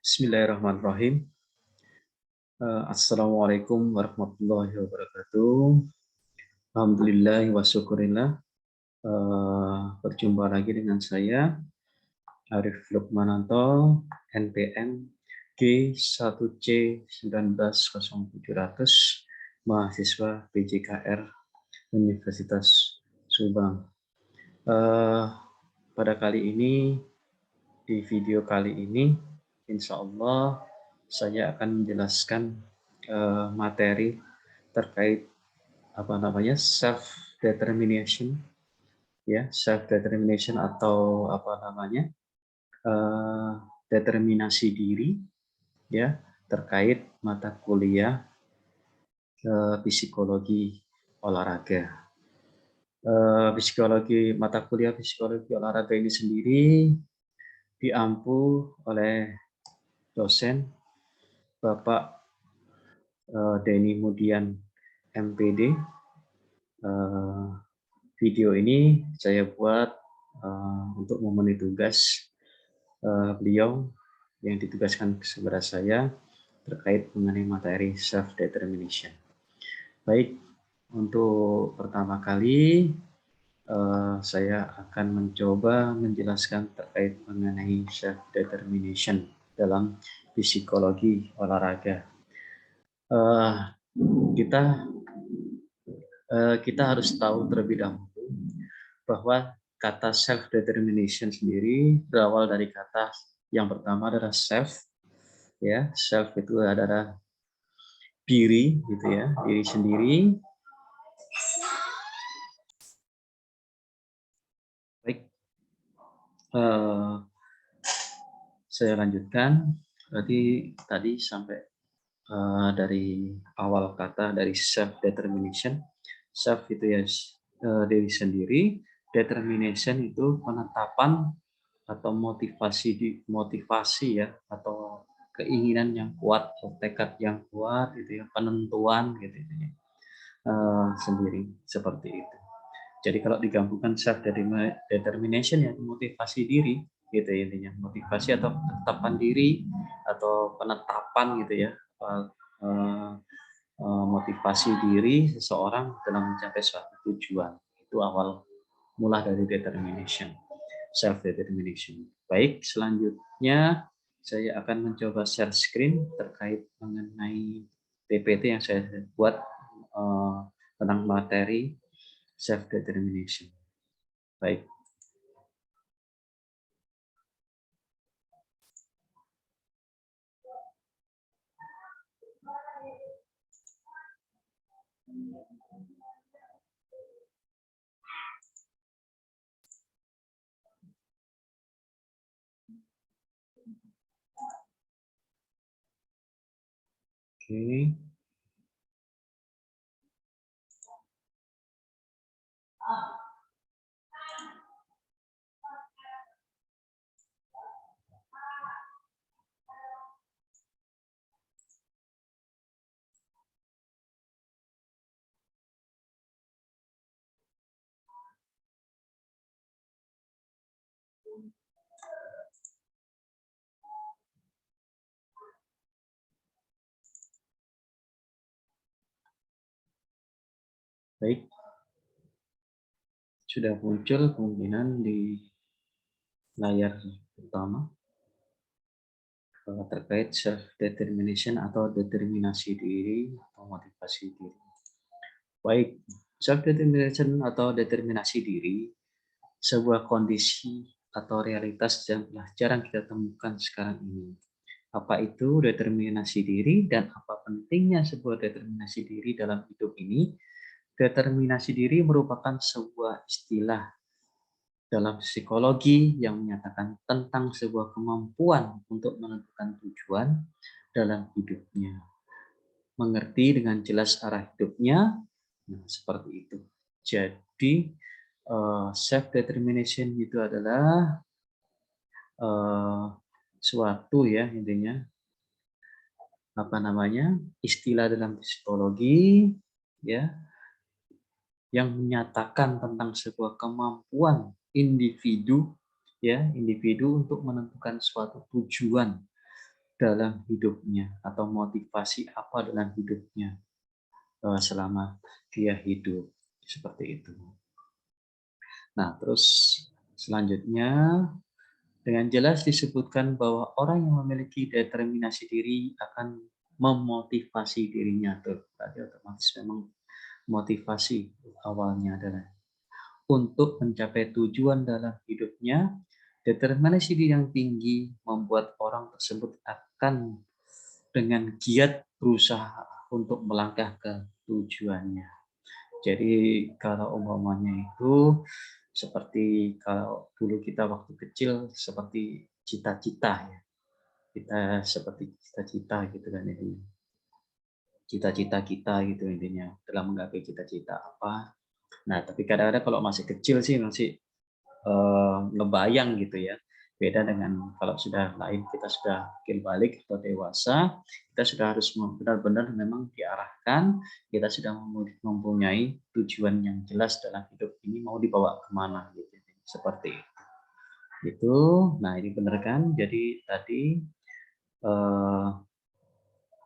Bismillahirrahmanirrahim. Assalamualaikum warahmatullahi wabarakatuh. Alhamdulillah wa syukurillah. Berjumpa lagi dengan saya, Arif Lukmananto, NPM G1C1900700, mahasiswa PJKR Universitas Subang. Pada kali ini, di video kali ini, insya Allah saya akan menjelaskan materi terkait self determination, ya, self determination atau determinasi diri, ya, terkait mata kuliah psikologi olahraga. Mata kuliah psikologi olahraga ini sendiri diampu oleh dosen Bapak Denny Mudian MPD. Video ini saya buat untuk memenuhi tugas beliau yang ditugaskan kepada saya terkait mengenai materi self determination. Baik, untuk pertama kali saya akan mencoba menjelaskan terkait mengenai self determination dalam psikologi olahraga. Kita harus tahu terlebih dahulu bahwa kata self determination sendiri berawal dari kata yang pertama adalah self, ya, self itu adalah diri, gitu ya, diri sendiri. Baik, saya lanjutkan. Berarti tadi sampai dari awal kata dari self determination. Self itu ya diri sendiri, determination itu penetapan atau motivasi ya, atau keinginan yang kuat, tekad yang kuat, gitu ya, penentuan gitu ya, sendiri seperti itu. Jadi kalau digabungkan self determination ya motivasi diri gitu ya, intinya motivasi atau penetapan diri atau penetapan gitu ya, motivasi diri seseorang dalam mencapai suatu tujuan. Itu awal mula dari determination, self determination. Baik, selanjutnya saya akan mencoba share screen terkait mengenai PPT yang saya buat tentang materi self determination. Baik. Oke. Baik. Sudah muncul kemungkinan di layar utama terkait self determination atau determinasi diri atau motivasi diri. Baik, self determination atau determinasi diri sebuah kondisi atau realitas yang jarang kita temukan sekarang ini. Apa itu determinasi diri dan apa pentingnya sebuah determinasi diri dalam hidup ini? Determinasi diri merupakan sebuah istilah dalam psikologi yang menyatakan tentang sebuah kemampuan untuk menentukan tujuan dalam hidupnya. Mengerti dengan jelas arah hidupnya, nah, seperti itu. Jadi, self-determination itu adalah suatu ya intinya, istilah dalam psikologi ya, yang menyatakan tentang sebuah kemampuan individu ya, individu untuk menentukan suatu tujuan dalam hidupnya atau motivasi apa dalam hidupnya selama dia hidup, seperti itu. Nah, terus selanjutnya dengan jelas disebutkan bahwa orang yang memiliki determinasi diri akan memotivasi dirinya. Tuh, berarti otomatis memang motivasi awalnya adalah untuk mencapai tujuan dalam hidupnya. Determinasi diri yang tinggi membuat orang tersebut akan dengan giat berusaha untuk melangkah ke tujuannya. Jadi kalau umpamanya itu seperti kalau dulu kita waktu kecil seperti cita-cita ya. Kita seperti cita-cita gitu kan ini. Cita-cita kita gitu intinya dalam menggapai cita-cita apa. Nah, tapi kadang-kadang kalau masih kecil sih masih ngebayang gitu ya. Beda dengan kalau sudah lain kita sudah mungkin balik atau dewasa, kita sudah harus benar-benar memang diarahkan, kita sudah mempunyai tujuan yang jelas dalam hidup ini mau dibawa kemana gitu. Seperti itu. Itu, nah ini benar kan? Jadi tadi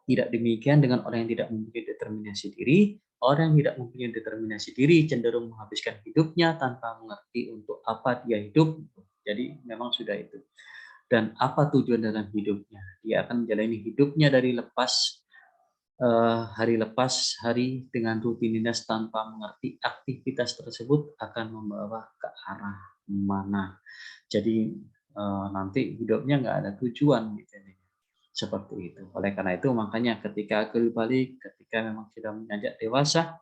tidak demikian dengan orang yang tidak mempunyai determinasi diri. Orang yang tidak mempunyai determinasi diri cenderung menghabiskan hidupnya tanpa mengerti untuk apa dia hidup. Jadi memang sudah itu. Dan apa tujuan dalam hidupnya? Dia akan menjalani hidupnya dari hari lepas hari dengan rutinitas tanpa mengerti aktivitas tersebut akan membawa ke arah mana. Jadi nanti hidupnya nggak ada tujuan gitu. Seperti itu. Oleh karena itu makanya ketika akil balik, ketika memang sudah menginjak dewasa,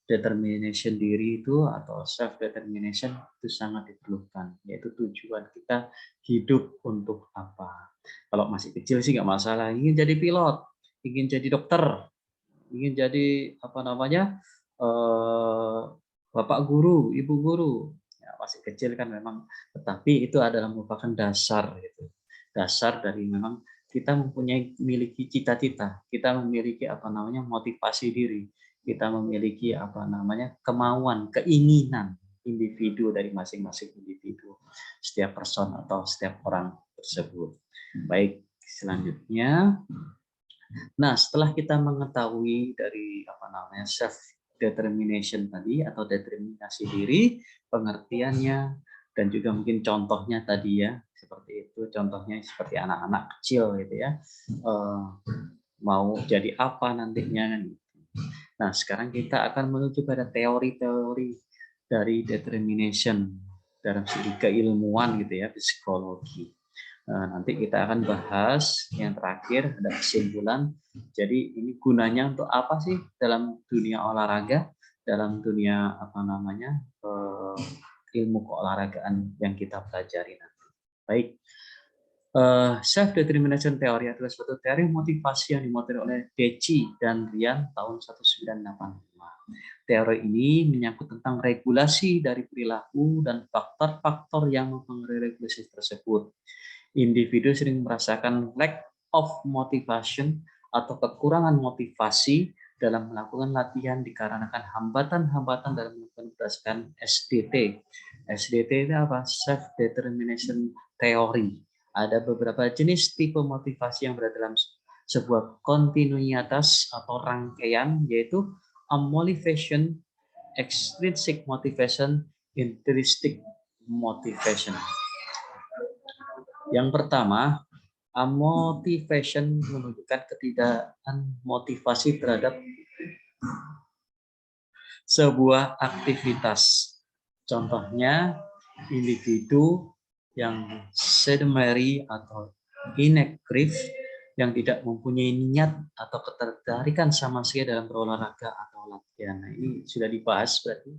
determination diri itu atau self determination itu sangat diperlukan, yaitu tujuan kita hidup untuk apa. Kalau masih kecil sih nggak masalah, ingin jadi pilot, ingin jadi dokter, ingin jadi apa namanya bapak guru, ibu guru. Ya, masih kecil kan memang, tetapi itu adalah merupakan dasar gitu. Dasar dari memang kita mempunyai memiliki cita-cita, kita memiliki apa namanya motivasi diri, kita memiliki apa namanya kemauan, keinginan individu dari masing-masing individu, setiap person atau setiap orang tersebut. Baik, selanjutnya. Nah, setelah kita mengetahui dari apa namanya self determination tadi atau determinasi diri, pengertiannya dan juga mungkin contohnya tadi ya, seperti itu. Contohnya seperti anak-anak kecil gitu ya. Mau jadi apa nantinya kan. Nah, sekarang kita akan menuju pada teori-teori dari determination dalam segi keilmuan gitu ya, psikologi. Nanti kita akan bahas yang terakhir ada kesimpulan. Jadi ini gunanya untuk apa sih dalam dunia olahraga, dalam dunia apa namanya ilmu keolahragaan yang kita pelajari nanti. Baik, self determination theory adalah suatu teori motivasi yang dimotori oleh Deci dan Rian tahun 1985. Teori ini menyangkut tentang regulasi dari perilaku dan faktor-faktor yang mempengaruhi regulasi tersebut. Individu sering merasakan lack of motivation atau kekurangan motivasi dalam melakukan latihan dikarenakan hambatan-hambatan dalam melakukan berdasarkan SDT. SDT itu apa? Self Determination Theory. Ada beberapa jenis tipe motivasi yang berada dalam sebuah kontinuitas atau rangkaian, yaitu motivation, extrinsic motivation, intrinsic motivation. Yang pertama, motivation menunjukkan ketidakadaan motivasi terhadap sebuah aktivitas. Contohnya, individu yang sedentary atau inactive yang tidak mempunyai niat atau ketertarikan sama sekali dalam berolahraga atau latihan. Nah, ini sudah dibahas berarti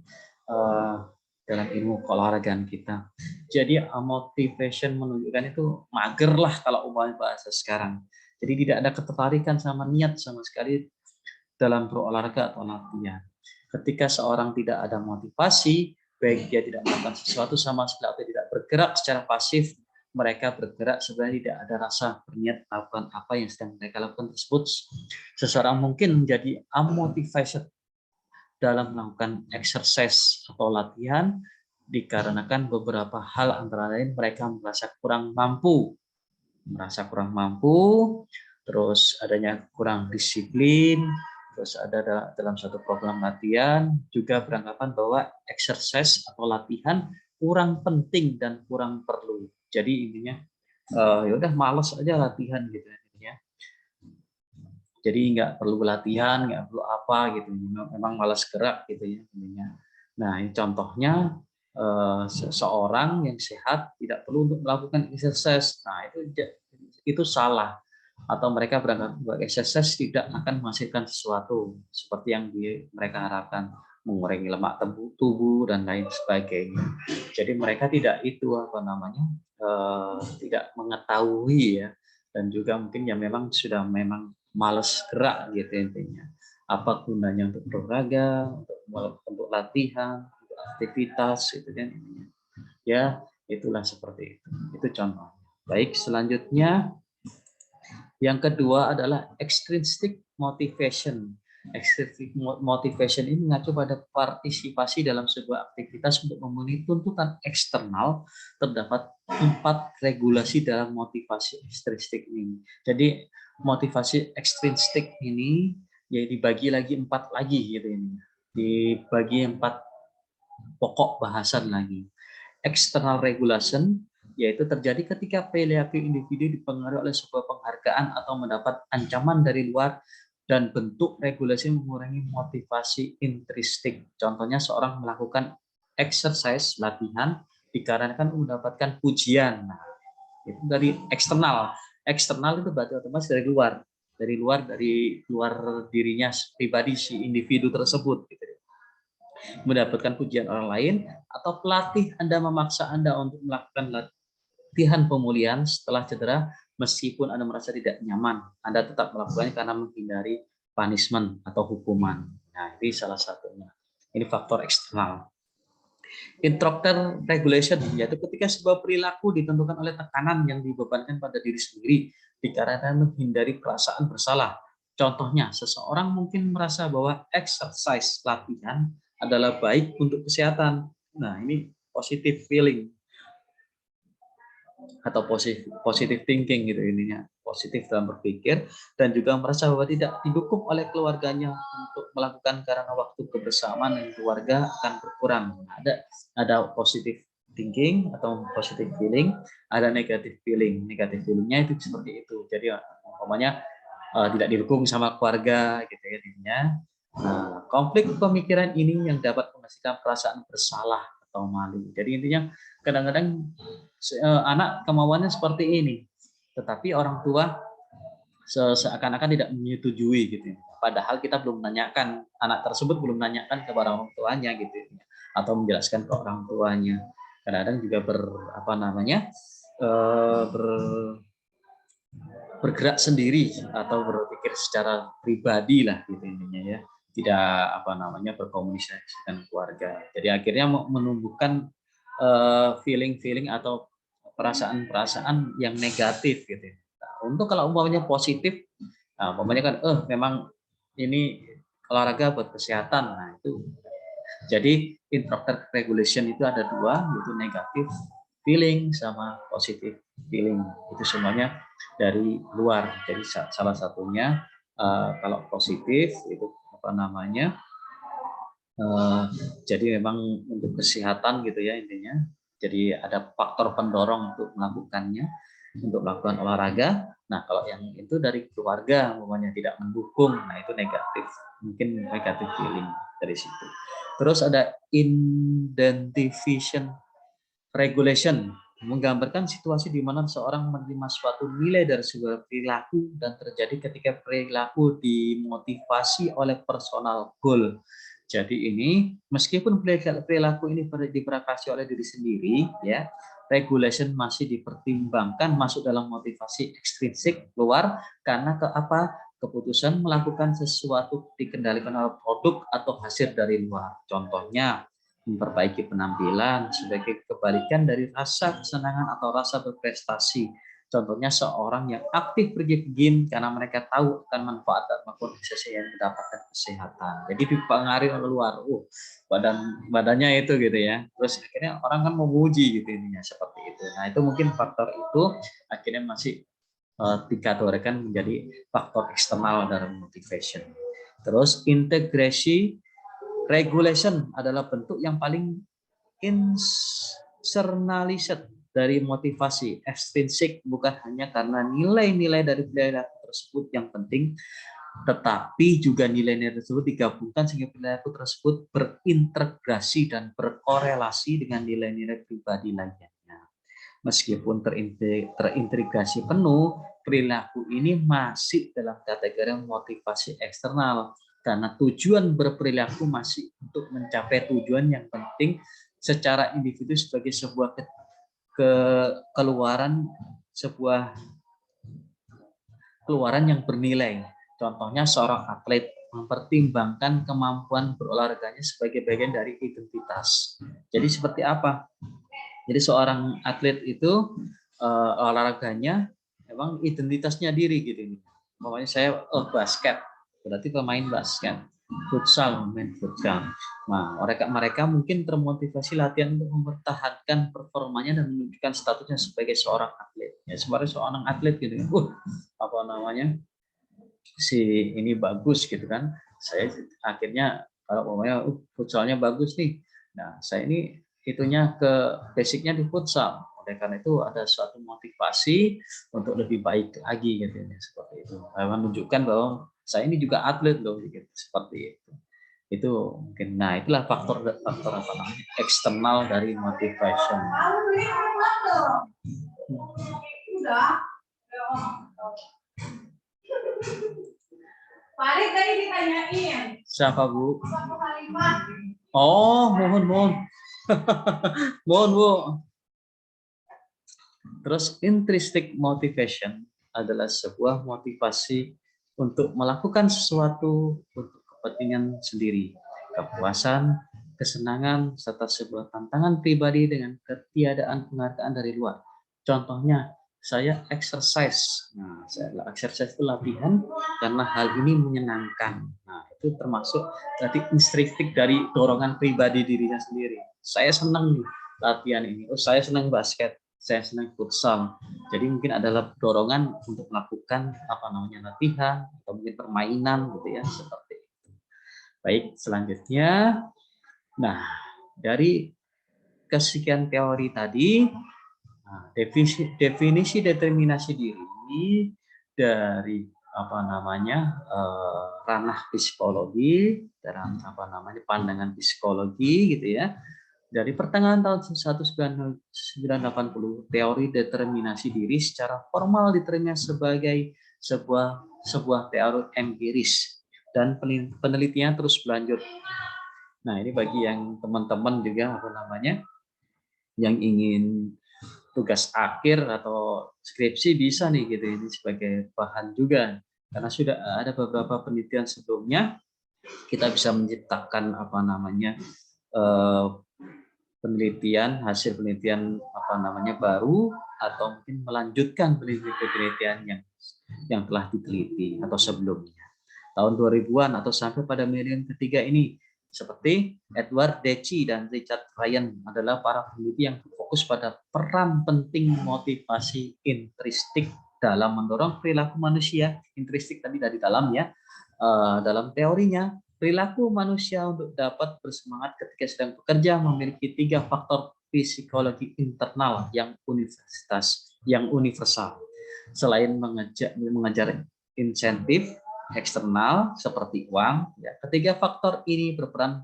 dalam ilmu keolahragaan kita. Jadi motivation menunjukkan itu mager lah kalau umpamanya bahasa sekarang. Jadi tidak ada ketertarikan sama niat sama sekali dalam berolahraga atau latihan. Ketika seorang tidak ada motivasi, baik dia tidak melakukan sesuatu sama sekali atau tidak bergerak secara pasif, mereka bergerak sebenarnya tidak ada rasa berniat melakukan apa yang sedang mereka lakukan tersebut. Seseorang mungkin menjadi unmotivated dalam melakukan exercise atau latihan dikarenakan beberapa hal, antara lain mereka merasa kurang mampu merasa kurang mampu, terus adanya kurang disiplin, terus ada dalam satu program latihan juga beranggapan bahwa exercise atau latihan kurang penting dan kurang perlu. Jadi intinya ya udah males aja latihan gitu ya. Jadi nggak perlu latihan, nggak perlu apa gitu, memang malas gerak gitu ya intinya. Nah ini contohnya seseorang yang sehat tidak perlu untuk melakukan exercise. Nah itu salah, atau mereka berangkat buat exercise tidak akan menghasilkan sesuatu seperti yang mereka harapkan, mengurangi lemak tubuh dan lain sebagainya. Jadi mereka tidak itu apa namanya tidak mengetahui ya, dan juga mungkin ya memang sudah memang males gerak gitu intinya. Apa gunanya untuk berolahraga, untuk latihan, untuk aktivitas itu kan intinya. Ya, itulah seperti itu. Itu contoh. Baik, selanjutnya yang kedua adalah extrinsic motivation. Extrinsic motivation ini mengacu pada partisipasi dalam sebuah aktivitas untuk memenuhi tuntutan eksternal. Terdapat 4 regulasi dalam motivasi extrinsic ini. Jadi motivasi extrinsic ini ya dibagi lagi 4 lagi gitu ini. Dibagi 4 pokok bahasan lagi. External regulation yaitu terjadi ketika perilaku individu dipengaruhi oleh sebuah penghargaan atau mendapat ancaman dari luar, dan bentuk regulasi mengurangi motivasi intrinsik. Contohnya seorang melakukan exercise latihan dikarenakan mendapatkan pujian. Nah, itu dari eksternal. Eksternal itu berarti otomatis dari luar, dari luar dirinya pribadi si individu tersebut gitu. Mendapatkan pujian orang lain, atau pelatih Anda memaksa Anda untuk melakukan latihan pemulihan setelah cedera, meskipun Anda merasa tidak nyaman, Anda tetap melakukannya karena menghindari punishment atau hukuman. Nah, ini salah satunya. Ini faktor eksternal. Introductor regulation, yaitu ketika sebuah perilaku ditentukan oleh tekanan yang dibebankan pada diri sendiri dikarenakan menghindari perasaan bersalah. Contohnya, seseorang mungkin merasa bahwa exercise latihan adalah baik untuk kesehatan. Nah, ini positive feeling atau positive thinking gitu ininya, positif dalam berpikir, dan juga merasa bahwa tidak didukung oleh keluarganya untuk melakukan karena waktu kebersamaan dengan keluarga akan berkurang. Nah, ada positive thinking atau positive feeling, ada negative feeling. Negative feelingnya itu seperti itu. Jadi umpamanya tidak didukung sama keluarga gitu ya intinya. Nah, konflik pemikiran ini yang dapat menghasilkan perasaan bersalah atau malu. Jadi intinya kadang-kadang anak kemauannya seperti ini, tetapi orang tua seakan-akan tidak menyetujui gitu. Padahal kita belum menanyakan, anak tersebut belum menanyakan kepada orang tuanya gitu, atau menjelaskan ke orang tuanya. Kadang-kadang juga bergerak sendiri atau berpikir secara pribadi lah gitu intinya ya, tidak berkomunikasi dengan keluarga. Jadi akhirnya menumbuhkan feeling-feeling atau perasaan-perasaan yang negatif gitu. Nah, untuk kalau umpamanya positif, nah, umpamanya kan memang ini olahraga buat kesehatan. Nah, itu jadi introverted regulation itu ada 2, yaitu negatif feeling sama positive feeling. Itu semuanya dari luar. Jadi salah satunya kalau positif itu jadi memang untuk kesehatan gitu ya intinya. Jadi ada faktor pendorong untuk melakukannya, untuk melakukan olahraga. Nah, kalau yang itu dari keluarga umpamanya tidak mendukung, nah itu negatif, mungkin negatif feeling dari situ. Terus ada identification regulation, menggambarkan situasi di mana seorang menerima suatu nilai dari sebuah perilaku dan terjadi ketika perilaku dimotivasi oleh personal goal. Jadi ini meskipun perilaku ini diperakasi oleh diri sendiri, ya, regulation masih dipertimbangkan masuk dalam motivasi ekstrinsik luar karena keputusan melakukan sesuatu dikendalikan oleh produk atau hasil dari luar. Contohnya memperbaiki penampilan sebagai kebalikan dari rasa kesenangan atau rasa berprestasi. Contohnya seorang yang aktif pergi ke gym karena mereka tahu akan manfaat dan kondisi yang mendapatkan kesehatan. Jadi dipengaruhi oleh luar, badannya itu gitu ya. Terus akhirnya orang kan memuji gitu intinya seperti itu. Nah itu mungkin faktor itu akhirnya masih dikategorikan menjadi faktor eksternal dalam motivation. Terus integrasi regulation adalah bentuk yang paling internalised dari motivasi ekstrinsik, bukan hanya karena nilai-nilai dari perilaku tersebut yang penting, tetapi juga nilai-nilai tersebut digabungkan sehingga perilaku tersebut berintegrasi dan berkorelasi dengan nilai-nilai pribadi lainnya. Meskipun terintegrasi penuh, perilaku ini masih dalam kategori motivasi eksternal karena tujuan berperilaku masih untuk mencapai tujuan yang penting secara individu sebagai sebuah keluaran yang bernilai. Contohnya seorang atlet mempertimbangkan kemampuan berolahraganya sebagai bagian dari identitas. Jadi seperti apa? Jadi seorang atlet itu olahraganya memang identitasnya diri gitu. Makanya saya basket, berarti pemain basket. Futsal, main futsal. Nah, mereka mungkin termotivasi latihan untuk mempertahankan performanya dan menunjukkan statusnya sebagai seorang atlet. Ya, sebagai seorang atlet gitu. Apa namanya? Si ini bagus gitu kan. Saya akhirnya kalau pokoknya futsalnya bagus nih. Nah, saya ini itunya ke basicnya di futsal. Oleh karena itu ada suatu motivasi untuk lebih baik lagi gitu ya, seperti itu. Menunjukkan bahwa saya ini juga atlet loh gitu, seperti itu. Itu mungkin. Nah, itulah faktor apa namanya? Eksternal dari motivation. Farid tadi ditanyain. Siapa, Bu? Oh, mohon. Mohon, Bu. Terus intrinsic motivation adalah sebuah motivasi untuk melakukan sesuatu untuk kepentingan sendiri, kepuasan, kesenangan, serta sebuah tantangan pribadi dengan ketiadaan penghargaan dari luar. Contohnya, saya exercise. Nah, exercise itu latihan karena hal ini menyenangkan. Nah, itu termasuk tadi intrinsic dari dorongan pribadi dirinya sendiri. Saya senang nih latihan ini. Oh, saya senang basket. Saya senang futsal. Jadi mungkin adalah dorongan untuk melakukan latihan atau mungkin permainan gitu ya, seperti itu. Baik, selanjutnya, nah dari kesekian teori tadi, definisi determinasi diri dari ranah psikologi, dalam pandangan psikologi gitu ya. Dari pertengahan tahun 1980, teori determinasi diri secara formal diterima sebagai sebuah teori empiris dan penelitian terus berlanjut. Nah, ini bagi yang teman-teman juga yang ingin tugas akhir atau skripsi bisa nih gitu, ini sebagai bahan juga karena sudah ada beberapa penelitian sebelumnya. Kita bisa menciptakan hasil penelitian baru atau mungkin melanjutkan penelitian yang telah diteliti atau sebelumnya tahun 2000-an atau sampai pada milenium ketiga ini, seperti Edward Deci dan Richard Ryan adalah para peneliti yang fokus pada peran penting motivasi intristik dalam mendorong perilaku manusia. Intristik tadi dari dalam ya, dalam teorinya perilaku manusia untuk dapat bersemangat ketika sedang bekerja memiliki 3 faktor psikologi internal yang universal. Selain mengejar insentif eksternal seperti uang, ya, ketiga faktor ini berperan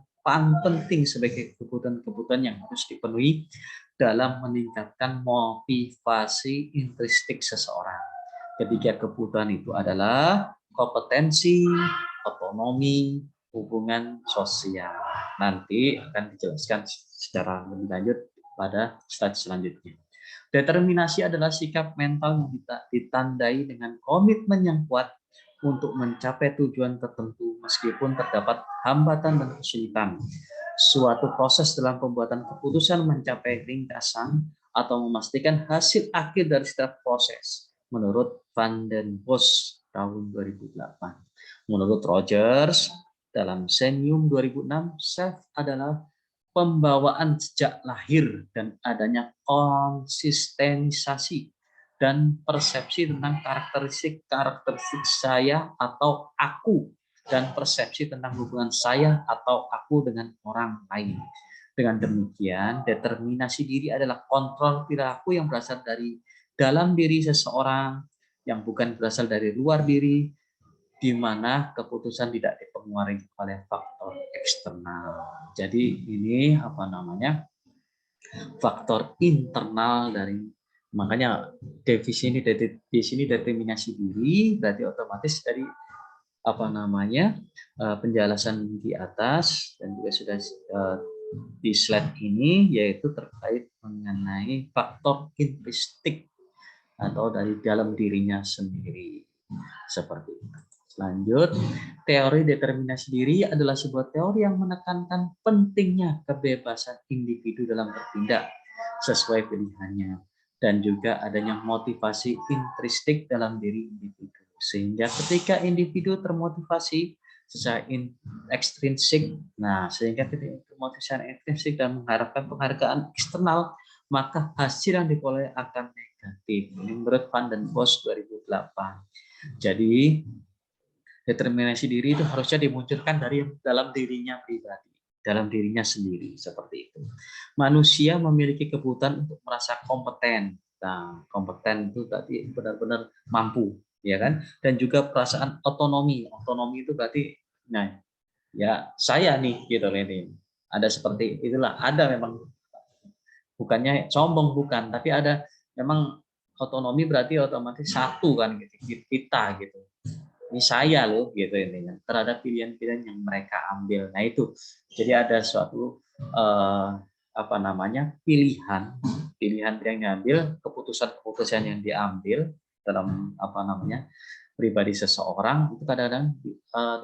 penting sebagai kebutuhan yang harus dipenuhi dalam meningkatkan motivasi intristik seseorang. Ketiga kebutuhan itu adalah kompetensi, otonomi, hubungan sosial. Nanti akan dijelaskan secara lebih lanjut pada slide selanjutnya. Determinasi adalah sikap mental yang ditandai dengan komitmen yang kuat untuk mencapai tujuan tertentu meskipun terdapat hambatan dan kesulitan. Suatu proses dalam pembuatan keputusan mencapai ringkasan atau memastikan hasil akhir dari setiap proses. Menurut Van den Bosch tahun 2008. Menurut Rogers dalam Senium 2006, self adalah pembawaan sejak lahir dan adanya konsistenisasi dan persepsi tentang karakteristik saya atau aku, dan persepsi tentang hubungan saya atau aku dengan orang lain. Dengan demikian, determinasi diri adalah kontrol perilaku yang berasal dari dalam diri seseorang, yang bukan berasal dari luar diri, di mana keputusan tidak dipengaruhi oleh faktor eksternal. Jadi ini apa namanya, faktor internal dari, makanya di sini determinasi diri berarti otomatis dari apa namanya, penjelasan di atas dan juga sudah di slide ini, yaitu terkait mengenai faktor intrinsik atau dari dalam dirinya sendiri, seperti itu. Lanjut, teori determinasi diri adalah sebuah teori yang menekankan pentingnya kebebasan individu dalam bertindak sesuai pilihannya, dan juga adanya motivasi intrinsik dalam diri individu. Sehingga ketika individu termotivasi secara ekstrinsik, nah sehingga ketika motivasi intrinsik dan mengharapkan penghargaan eksternal, maka hasil yang diperoleh akan negatif. Ini menurut Van den Bosch 2008. Jadi determinasi diri itu harusnya dimunculkan dari dalam dirinya pribadi, dalam dirinya sendiri, seperti itu. Manusia memiliki kebutuhan untuk merasa kompeten. Nah, kompeten itu berarti benar-benar mampu, ya kan? Dan juga perasaan otonomi. Otonomi itu berarti, nah, ya saya nih, gitu ini. Ada seperti itulah, ada memang, bukannya sombong bukan, tapi ada memang otonomi berarti otomatis satu kan, gitu, kita gitu. Ini saya loh gitu intinya, terhadap pilihan-pilihan yang mereka ambil. Nah itu, jadi ada suatu apa namanya, pilihan yang diambil, keputusan yang diambil dalam apa namanya, pribadi seseorang itu kadang-kadang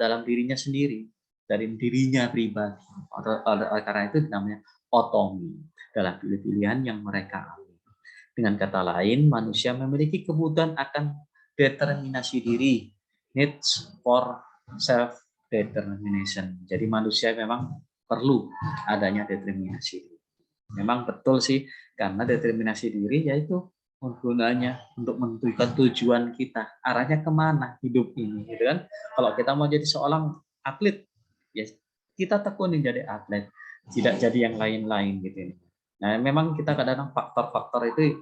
dalam dirinya sendiri, dari dirinya pribadi. Oleh karena itu namanya otomi, dalam pilihan yang mereka ambil. Dengan kata lain, manusia memiliki kebutuhan akan determinasi diri, needs for self determination. Jadi manusia memang perlu adanya determinasi diri. Memang betul sih, karena determinasi diri yaitu gunanya untuk menentukan tujuan kita, arahnya kemana hidup ini, gitu kan? Kalau kita mau jadi seorang atlet, ya kita tekuni jadi atlet, tidak jadi yang lain-lain gitu. Nah, memang kita kadang-kadang faktor-faktor itu,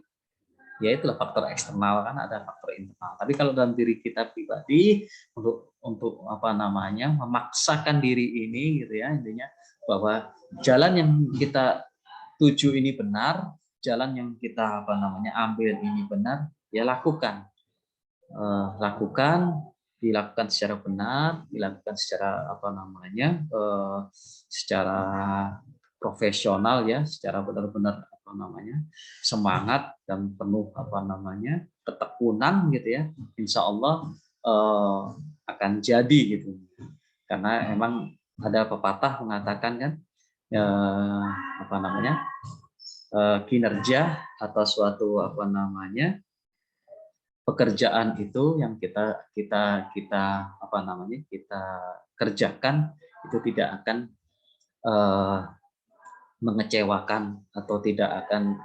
ya itulah faktor eksternal, kan ada faktor internal. Tapi kalau dalam diri kita pribadi, untuk apa namanya, memaksakan diri ini gitu ya, intinya bahwa jalan yang kita tuju ini benar, jalan yang kita apa namanya ambil ini benar, ya lakukan. Dilakukan secara benar, dilakukan secara apa namanya, secara profesional ya, secara benar-benar apa namanya, semangat dan penuh apa namanya, ketekunan gitu ya. Insya Allah akan jadi gitu. Karena emang ada pepatah mengatakan kan, apa namanya, kinerja atau suatu apa namanya, pekerjaan itu yang kita apa namanya, kita kerjakan itu tidak akan mengecewakan atau tidak akan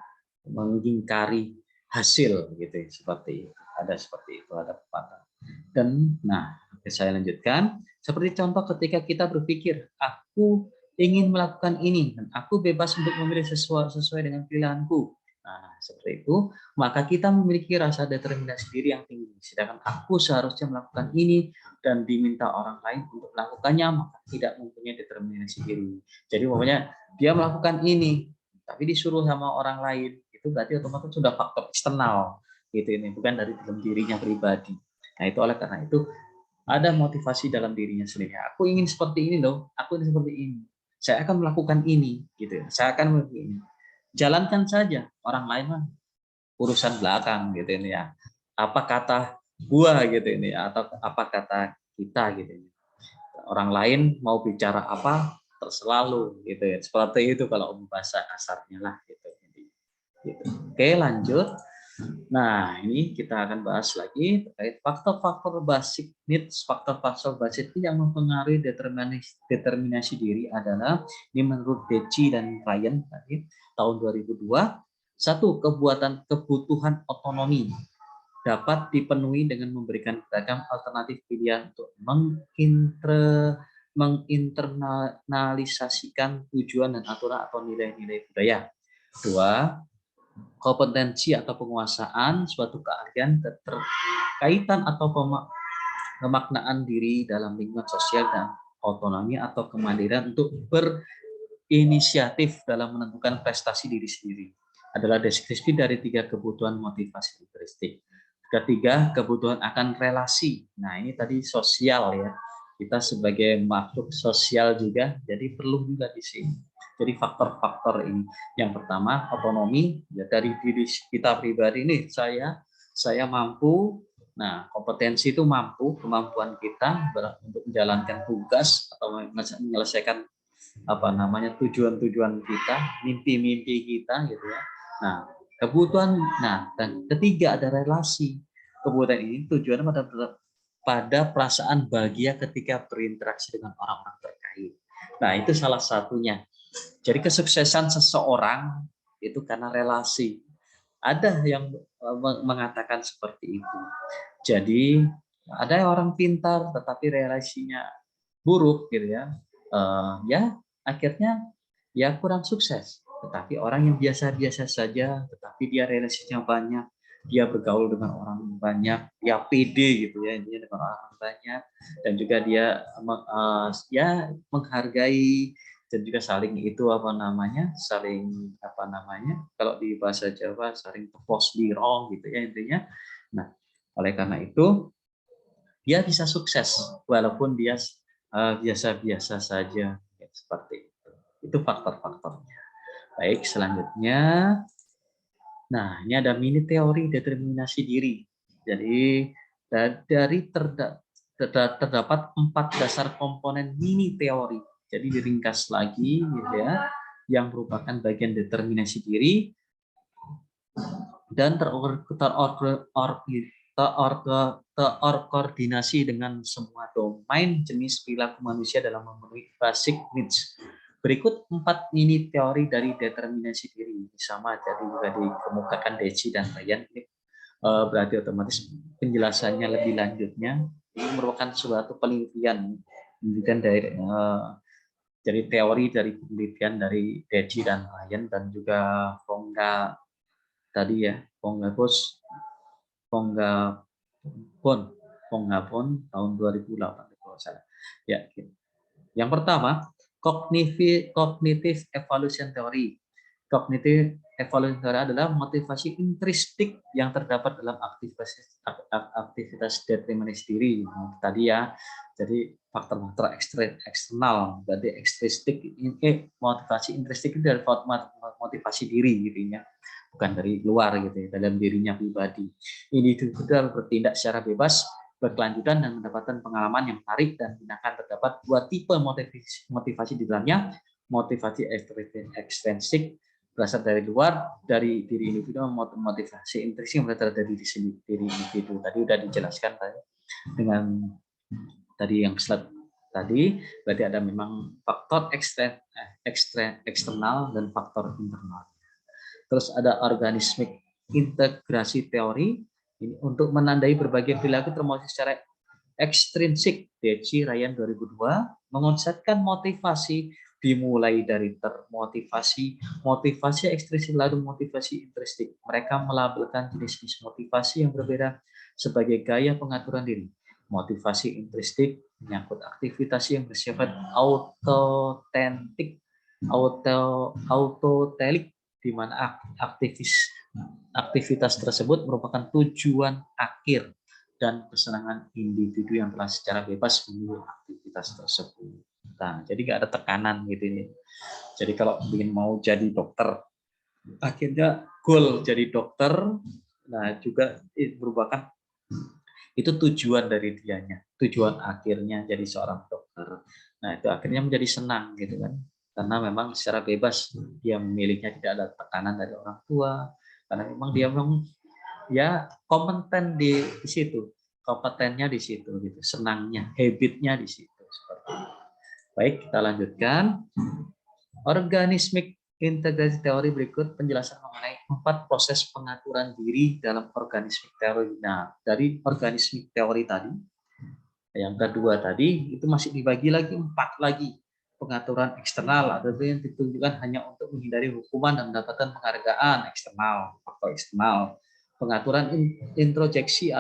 mengingkari hasil gitu ya, seperti itu. Ada seperti itu, ada pepatah. Dan nah, saya lanjutkan, seperti contoh ketika kita berpikir aku ingin melakukan ini dan aku bebas untuk memilih sesuai dengan pilihanku. Nah, seperti itu, maka kita memiliki rasa determinasi diri yang tinggi. Sedangkan aku seharusnya melakukan ini dan diminta orang lain untuk melakukannya, maka tidak mempunyai determinasi diri. Jadi pokoknya dia melakukan ini, tapi disuruh sama orang lain, itu berarti otomatis sudah faktor eksternal gitu, ini bukan dari dalam dirinya pribadi. Nah itu, oleh karena itu ada motivasi dalam dirinya sendiri. Aku ingin seperti ini loh, aku ingin seperti ini, saya akan melakukan ini gitu, saya akan melakukan ini. Jalankan saja, orang lain mah urusan belakang gitu ini ya. Apa kata gua gitu ini, atau apa kata kita gitu ini. Orang lain mau bicara apa terselalu gitu ya. Seperti itu kalau bahasa kasarnya lah gitu. Gitu. Oke, lanjut. Nah, ini kita akan bahas lagi terkait faktor-faktor basic needs. Faktor-faktor basic yang mempengaruhi determinasi diri adalah, ini menurut Deci dan Ryan tadi tahun 2002, satu, kebutuhan otonomi. dapat dipenuhi dengan memberikan beragam alternatif pilihan untuk menginternalisasikan tujuan dan aturan atau nilai-nilai budaya. Kedua, kompetensi atau penguasaan suatu keahlian keterkaitan atau pemaknaan diri dalam lingkungan sosial dan otonomi atau kemandirian untuk berinisiatif dalam menentukan prestasi diri sendiri adalah deskripsi dari 3 kebutuhan motivasi intrinsik. Ketiga, kebutuhan akan relasi. Nah, ini tadi sosial ya. Kita sebagai makhluk sosial juga, jadi perlu juga di sini. Jadi faktor-faktor ini. Yang pertama, otonomi ya, dari diri kita pribadi ini. Saya mampu. Nah, kompetensi itu mampu, kemampuan kita untuk menjalankan tugas atau menyelesaikan tujuan-tujuan kita, mimpi-mimpi kita gitu ya. Nah, kebutuhan, dan ketiga ada relasi. Kebutuhan ini tujuannya pada perasaan bahagia ketika berinteraksi dengan orang-orang terkait. Nah, itu salah satunya. Jadi kesuksesan seseorang itu karena relasi. Ada yang mengatakan seperti itu. Jadi ada orang pintar tetapi relasinya buruk gitu ya. Ya akhirnya ya kurang sukses. Tetapi orang yang biasa-biasa saja, tetapi dia relasinya banyak, dia bergaul dengan orang banyak, dia pede gitu ya intinya dengan orang banyak, dan juga dia ya menghargai dan juga saling kalau di bahasa Jawa saling tepos dirong gitu ya intinya. Nah, oleh karena itu dia bisa sukses walaupun dia biasa-biasa saja ya, seperti itu. Itu faktor-faktornya. Baik, selanjutnya. Nah, ini ada mini teori determinasi diri. Jadi terdapat 4 dasar komponen mini teori. Jadi diringkas lagi gitu ya, yang merupakan bagian determinasi diri dan terkoordinasi dengan semua domain jenis perilaku manusia dalam memenuhi basic needs. Berikut 4 mini teori dari determinasi diri. Sama jadi juga dikemukakan Deci dan Ryan. Ini berarti otomatis penjelasannya lebih lanjutnya. Ini merupakan suatu penelitian dari teori dari penelitian dari Deci dan Ryan dan juga Fongga tadi ya, Ponggapon tahun 2008 kalau salah. Ya, gitu. Yang pertama, cognitive evolution theory. Cognitive evolution theory adalah motivasi intrinsik yang terdapat dalam aktivitas determinis diri. Tadi ya, jadi faktor-faktor eksternal, berarti ekstrinsik motivasi intrinsik itu dari motivasi diri gitu ya, bukan dari luar gitu ya, dalam dirinya pribadi. Individu bertindak secara bebas, berkelanjutan dan mendapatkan pengalaman yang menarik dan gunakan. Terdapat 2 tipe motivasi di dalamnya. Motivasi ekstrinsik berasal dari luar, dari diri individu, motivasi intrinsik berasal dari diri individu. Tadi sudah dijelaskan dengan tadi yang slide tadi, berarti ada memang faktor eksternal dan faktor internal. Terus ada organismic integrasi teori, ini untuk menandai berbagai perilaku termotivasi secara ekstrinsik. Deci Ryan 2002 mengonsepkan motivasi dimulai dari motivasi ekstrinsik lalu motivasi intrinsik. Mereka melabelkan jenis-jenis motivasi yang berbeda sebagai gaya pengaturan diri. Motivasi intrinsik menyangkut aktivitas yang bersifat autotelik, di mana aktivitas tersebut merupakan tujuan akhir dan kesenangan individu yang telah secara bebas memilih aktivitas tersebut. Nah, jadi nggak ada tekanan gitu ini. Jadi kalau ingin mau jadi dokter, akhirnya goal jadi dokter, nah juga merupakan itu tujuan dari dianya, tujuan akhirnya jadi seorang dokter. Nah, itu akhirnya menjadi senang gitu kan, karena memang secara bebas dia memilihnya, tidak ada tekanan dari orang tua, karena memang dia memang ya kompeten di situ, kompetennya di situ gitu, senangnya, habitnya di situ seperti itu. Baik, kita lanjutkan. Organismic integrasi teori berikut penjelasan mengenai 4 proses pengaturan diri dalam organismik teori. Nah, dari organismik teori tadi, yang kedua tadi itu masih dibagi lagi 4 lagi. Pengaturan eksternal atau yang ditunjukkan hanya untuk menghindari hukuman dan mendapatkan penghargaan eksternal, faktor eksternal. Pengaturan introjeksi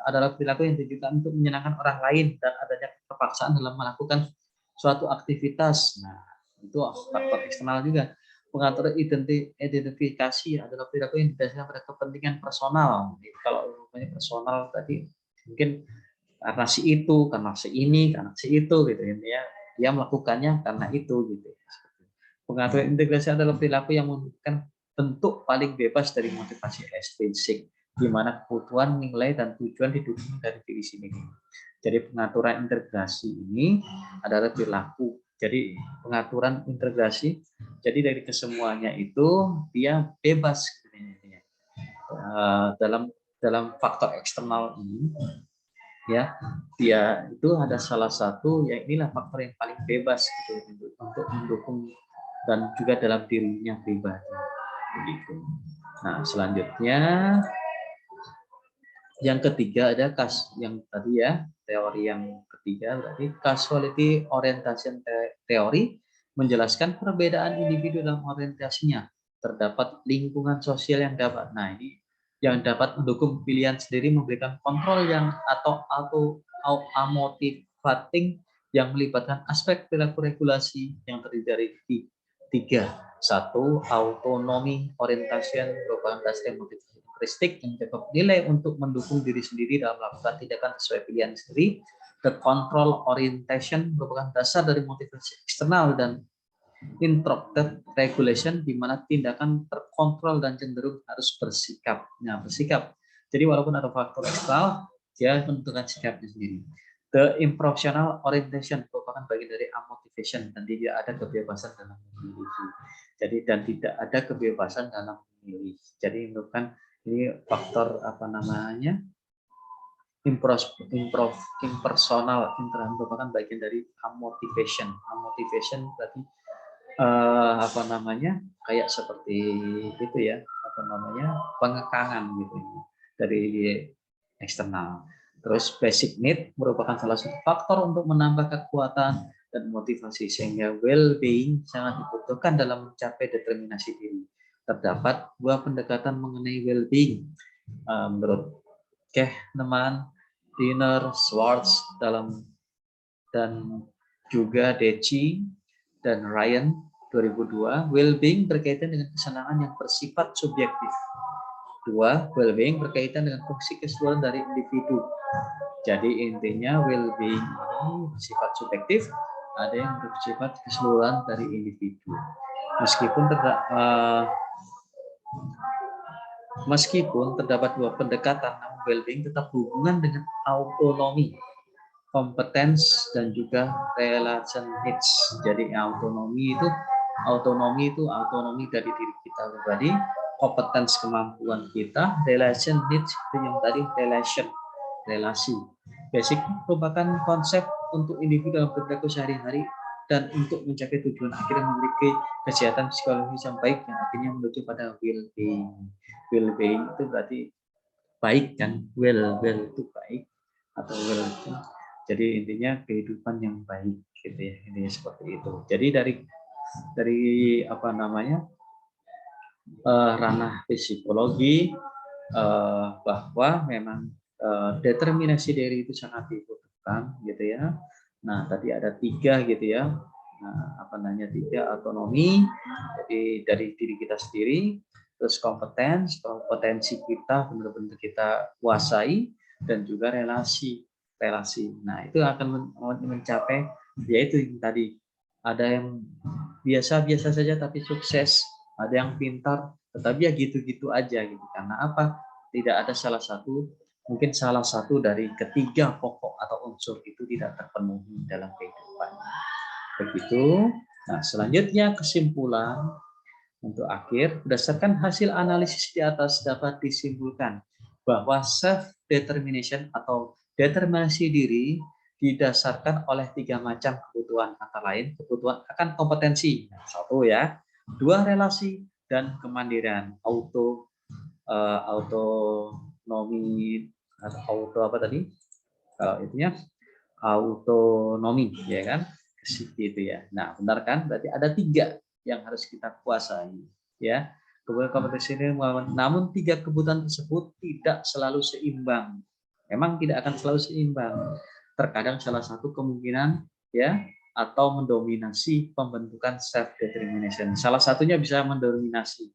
adalah perilaku yang ditujukan untuk menyenangkan orang lain dan adanya keterpaksaan dalam melakukan suatu aktivitas. Nah, itu faktor eksternal juga. Pengaturan identifikasi adalah perilaku yang didasarkan pada kepentingan personal. Jadi, kalau personal tadi mungkin karena si itu, karena si ini, karena si itu gitu ya. Dia melakukannya karena itu gitu. Pengaturan integrasi adalah perilaku yang memberikan bentuk paling bebas dari motivasi extrinsic, di mana kebutuhan, nilai, dan tujuan didukung dari diri sendiri. Jadi pengaturan integrasi ini adalah perilaku. Jadi pengaturan integrasi, jadi dari kesemuanya itu dia bebas dalam faktor eksternal ini ya, dia itu ada salah satu ya inilah faktor yang paling bebas gitu, untuk mendukung dan juga dalam dirinya pribadi begitu. Nah, selanjutnya yang ketiga ada yang tadi ya, teori yang ketiga berarti causality orientation teori menjelaskan perbedaan individu dalam orientasinya. Terdapat lingkungan sosial yang dapat. Nah, ini yang dapat mendukung pilihan sendiri, memberikan kontrol yang atau motivating yang melibatkan aspek perilaku regulasi yang terdiri dari 3. 1. Autonomi orientation merupakan dasar motivasi karakteristik yang dapat nilai untuk mendukung diri sendiri dalam melakukan tindakan sesuai pilihan sendiri. The control orientation merupakan dasar dari motivasi eksternal dan interrupted regulation, di mana tindakan terkontrol dan cenderung harus bersikap. Nah, bersikap. Jadi walaupun ada faktor eksternal, dia menentukan sikapnya sendiri. The improvisational orientation merupakan bagian dari amotivation dan tidak ada kebebasan dalam memilih. Jadi dan tidak ada kebebasan dalam memilih. Jadi merupakan ini faktor apa namanya impersonal merupakan bagian dari amotivation. Amotivation berarti apa namanya kayak seperti itu ya, apa namanya pengekangan gitu dari eksternal. Terus basic need merupakan salah satu faktor untuk menambah kekuatan dan motivasi, sehingga well-being sangat dibutuhkan dalam mencapai determinasi diri. Terdapat dua pendekatan mengenai well-being menurut Kahneman, Dinner, Schwartz dan juga Deci dan Ryan 2002. Well-being berkaitan dengan kesenangan yang bersifat subjektif. 2. Well-being berkaitan dengan fungsi keseluruhan dari individu. Jadi intinya well-being ini bersifat subjektif, ada yang bersifat keseluruhan dari individu. Meskipun terdapat dua pendekatan, namun well-being tetap berhubungan dengan autonomi, competence, dan juga relation needs. Jadi autonomi itu autonomi dari diri kita pribadi, competence kemampuan kita, relation needs itu yang tadi relasi. Basic merupakan konsep untuk individu dalam perilaku sehari-hari dan untuk mencapai tujuan akhirnya memiliki kesehatan psikologis yang baik yang akhirnya menuju pada well-being. Well-being itu berarti baik kan, well itu baik atau well. Jadi intinya kehidupan yang baik gitu ya, ini seperti itu. Jadi dari apa namanya ranah psikologi bahwa memang determinasi diri itu sangat dibutuhkan gitu ya. Nah tadi ada 3 gitu ya. Nah apa namanya 3 autonomi, jadi dari diri kita sendiri, terus kompetensi kita benar-benar kita kuasai, dan juga relasi. Nah itu akan mencapai yaitu yang tadi ada yang biasa-biasa saja tapi sukses, ada yang pintar tetapi ya gitu-gitu aja gitu. Karena apa? Tidak ada mungkin salah satu dari ketiga pokok atau unsur itu tidak terpenuhi dalam kehidupan. Begitu. Nah, selanjutnya kesimpulan untuk akhir, berdasarkan hasil analisis di atas dapat disimpulkan bahwa self determination atau determinasi diri didasarkan oleh 3 macam kebutuhan, antara lain kebutuhan akan kompetensi. Nah, 1 ya, Dua, relasi dan kemandirian, autonomi atau auto apa tadi? Kalau itunya autonomi, ya kan? Gitu ya. Nah, benar kan? Berarti ada 3 yang harus kita kuasai, ya. Kebutuhan kompetensi ini, namun 3 kebutuhan tersebut tidak selalu seimbang. Memang tidak akan selalu seimbang. Terkadang salah satu kemungkinan, ya, atau mendominasi pembentukan self determination. Salah satunya bisa mendominasi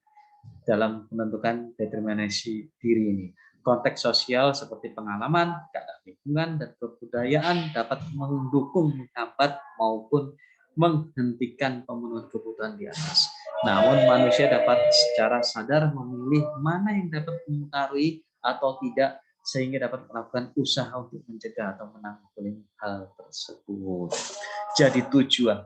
dalam menentukan determinasi diri ini. Konteks sosial seperti pengalaman, keadaan lingkungan, dan kebudayaan dapat mendukung, menghambat, maupun menghentikan pemenuhan kebutuhan di atas. Namun manusia dapat secara sadar memilih mana yang dapat mempengaruhi atau tidak, sehingga dapat melakukan usaha untuk mencegah atau menanggulangi hal tersebut. Jadi tujuan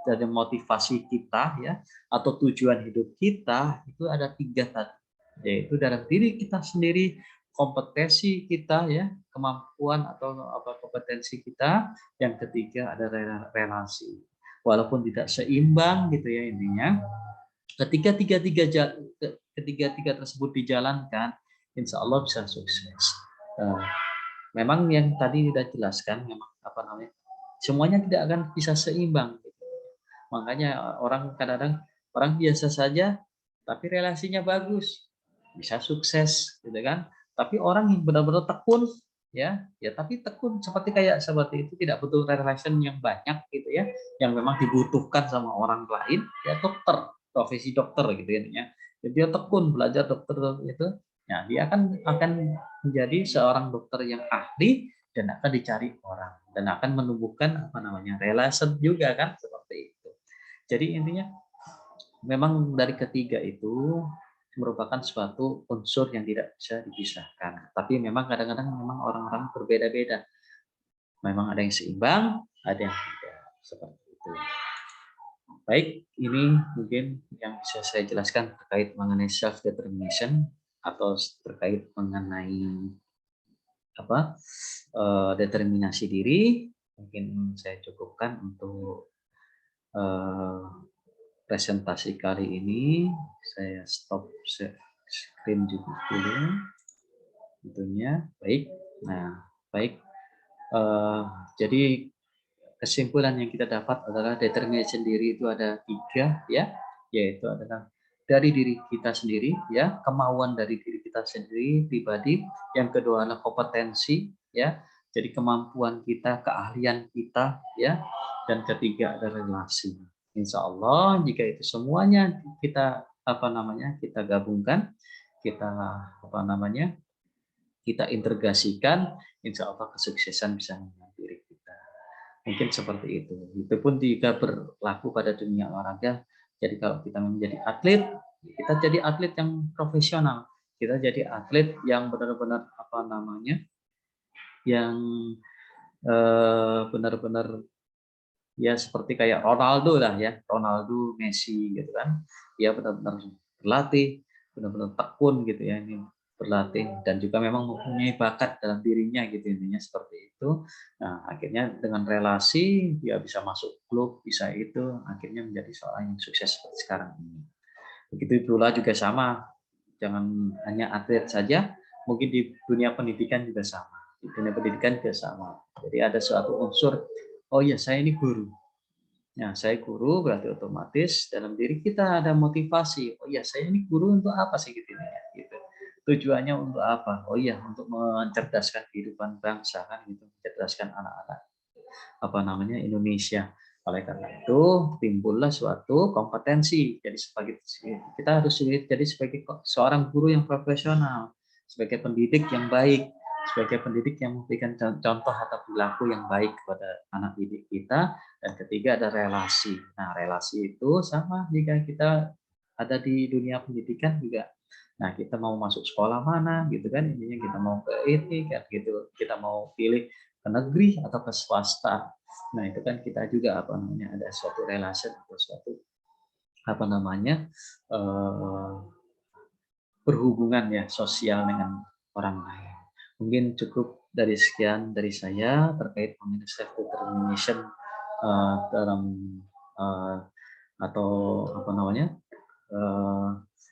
dari motivasi kita, ya, atau tujuan hidup kita itu ada 3 tadi, yaitu dalam diri kita sendiri, kompetensi kita, ya, kemampuan atau kompetensi kita. Yang ketiga ada relasi. Walaupun tidak seimbang gitu ya intinya, ketika ketiga tersebut dijalankan, insya Allah bisa sukses. Memang yang tadi sudah jelaskan, memang semuanya tidak akan bisa seimbang. Makanya orang kadang-kadang orang biasa saja tapi relasinya bagus, bisa sukses gitu kan. Tapi orang yang benar-benar tekun, ya tapi tekun seperti itu, tidak butuh relation yang banyak gitu ya, yang memang dibutuhkan sama orang lain, ya dokter, profesi dokter gitu ya. Jadi dia tekun belajar dokter itu, ya dia akan menjadi seorang dokter yang ahli dan akan dicari orang dan akan menumbuhkan relation juga kan, seperti itu. Jadi intinya memang dari ketiga itu merupakan suatu unsur yang tidak bisa dipisahkan. Tapi memang kadang-kadang memang orang-orang berbeda-beda. Memang ada yang seimbang, ada yang tidak, seperti itu. Baik, ini mungkin yang bisa saya jelaskan terkait mengenai self determination atau terkait mengenai determinasi diri. Mungkin saya cukupkan untuk presentasi kali ini. Saya stop screen juga dulu tentunya. Baik. Nah, baik. Jadi kesimpulan yang kita dapat adalah determinasi diri itu ada 3, ya, yaitu adalah dari diri kita sendiri, ya, kemauan dari diri kita sendiri pribadi. Yang kedua adalah kompetensi, ya, jadi kemampuan kita, keahlian kita, ya, dan ketiga adalah relasi. Insya Allah jika itu semuanya kita kita gabungkan, kita kita integrasikan, insya Allah kesuksesan bisa menghampiri kita. Mungkin seperti itu. Itu pun juga berlaku pada dunia olahraga. Jadi kalau kita menjadi atlet, kita jadi atlet yang profesional. Kita jadi atlet yang benar-benar yang benar-benar ya seperti kayak Ronaldo lah ya, Ronaldo, Messi gitu kan. Dia benar-benar berlatih, benar-benar tekun gitu ya, ini berlatih dan juga memang mempunyai bakat dalam dirinya gitu, intinya seperti itu. Nah, akhirnya dengan relasi dia bisa masuk klub, bisa itu, akhirnya menjadi seorang yang sukses seperti sekarang ini. Begitu pula juga sama, jangan hanya atlet saja, mungkin di dunia pendidikan juga sama. Di dunia pendidikan juga sama. Jadi ada suatu unsur, oh ya saya ini guru. Nah, saya guru berarti otomatis dalam diri kita ada motivasi. Oh iya, saya ini guru untuk apa sih gitu ya, gitu. Tujuannya untuk apa? Oh iya, untuk mencerdaskan kehidupan bangsa kan gitu, mencerdaskan anak-anak Indonesia. Oleh karena itu timbullah suatu kompetensi. Jadi sebagai kita harus jadi sebagai seorang guru yang profesional, sebagai pendidik yang baik, sebagai pendidik yang memberikan contoh atau perilaku yang baik kepada anak didik kita. Dan ketiga ada relasi. Nah, relasi itu sama jika kita ada di dunia pendidikan juga. Nah, kita mau masuk sekolah mana gitu kan, intinya kita mau ke ini kan gitu, kita mau pilih ke negeri atau ke swasta. Nah, itu kan kita juga ada suatu relasi atau suatu berhubungan ya sosial dengan orang lain. Mungkin cukup dari sekian dari saya terkait mengenai self determination dalam atau apa namanya,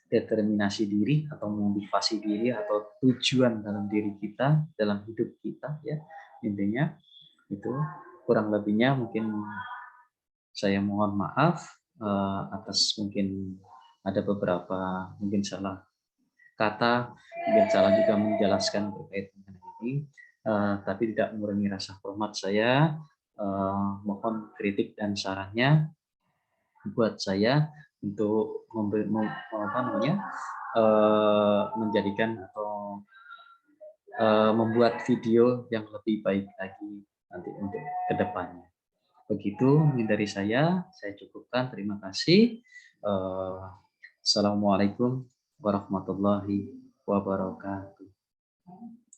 determinasi diri atau motivasi diri atau tujuan dalam diri kita, dalam hidup kita ya, intinya itu. Kurang lebihnya mungkin saya mohon maaf atas mungkin ada beberapa mungkin salah kata, mungkin salah juga menjelaskan terkait dengan ini, tapi tidak mengurangi rasa hormat saya. Mohon kritik dan sarannya buat saya untuk apa namanya, menjadikan atau membuat video yang lebih baik lagi nanti untuk kedepannya. Begitu mungkin dari saya cukupkan. Terima kasih. Eh, Assalamualaikum warahmatullahi wabarakatuh.